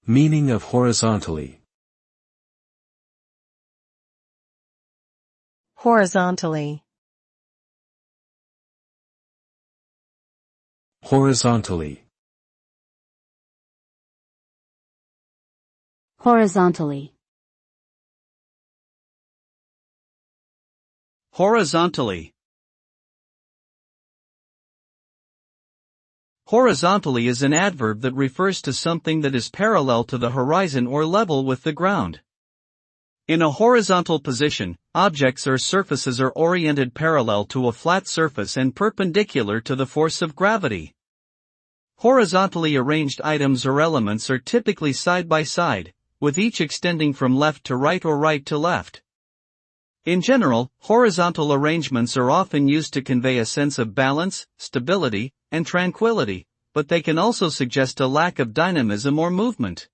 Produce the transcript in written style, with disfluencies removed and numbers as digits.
Meaning of horizontally. Horizontally. Horizontally. Horizontally. Horizontally. Horizontally is an adverb that refers to something that is parallel to the horizon or level with the ground. In a horizontal position, objects or surfaces are oriented parallel to a flat surface and perpendicular to the force of gravity. Horizontally arranged items or elements are typically side by side, with each extending from left to right or right to left. In general, horizontal arrangements are often used to convey a sense of balance, stability, and tranquility, but they can also suggest a lack of dynamism or movement.